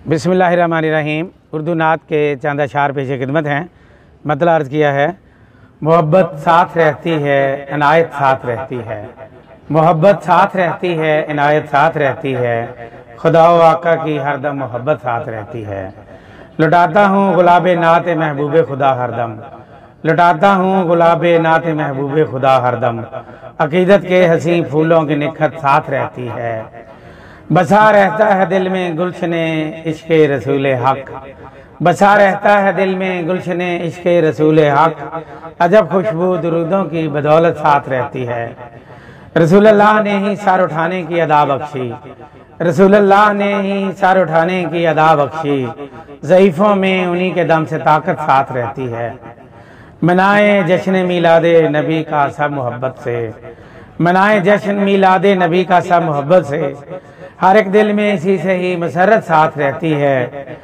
बिस्मिल्लाहिर्रहमानिर्रहीम। उर्दू नात के चंद अशार पेश खिदमत हैं। मतलब अर्ज़ किया है, मोहब्बत साथ रहती है, इनायत साथ रहती है। मोहब्बत साथ रहती है, इनायत साथ रहती है। खुदा व आका की हरदम मोहब्बत साथ रहती है। लुटाता हूँ गुलाबे नात महबूब खुदा हरदम। लुटाता हूँ गुलाबे नात महबूब खुदा हरदम। अकीदत के हसी फूलों की निखत साथ रहती है। बसा रहता है दिल में गुलशने इश्क़े रसूल हक। बसा रहता है दिल में गुलशने इश्क़े रसूल हक। अजब खुशबू दुरूदों की बदौलत साथ रहती है। रसूलुल्लाह ने ही सर उठाने की अदा बख्शी। रसूलुल्लाह ने ही सर उठाने की अदा बख्शी। ज़ईफ़ों में उन्हीं के दम से ताकत साथ रहती है। मनाए जश्न मीलादे नबी का सब मोहब्बत से। मनाए जश्न मीलादे नबी का सब मोहब्बत से। हर एक दिल में इसी से ही मसरत साथ रहती है।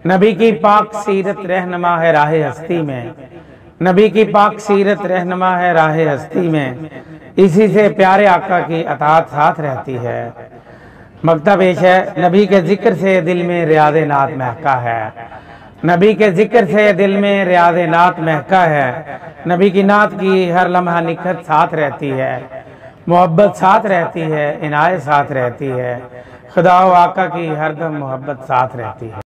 नबी की पाक सीरत रहनुमा है राह हस्ती में। नबी की पाक सीरत रहनुमा है राह हस्ती में। इसी से प्यारे आका की अताअत साथ रहती है। मकता पेश है, नबी के जिक्र से दिल में रियाज़ नात महका है। नबी के जिक्र से दिल में रियाज़ नात महका है। नबी की नात की हर लम्हा निखत साथ रहती है। मोहब्बत साथ रहती है, इनायत साथ रहती है। खुदा व आका की हरदम मोहब्बत साथ रहती है।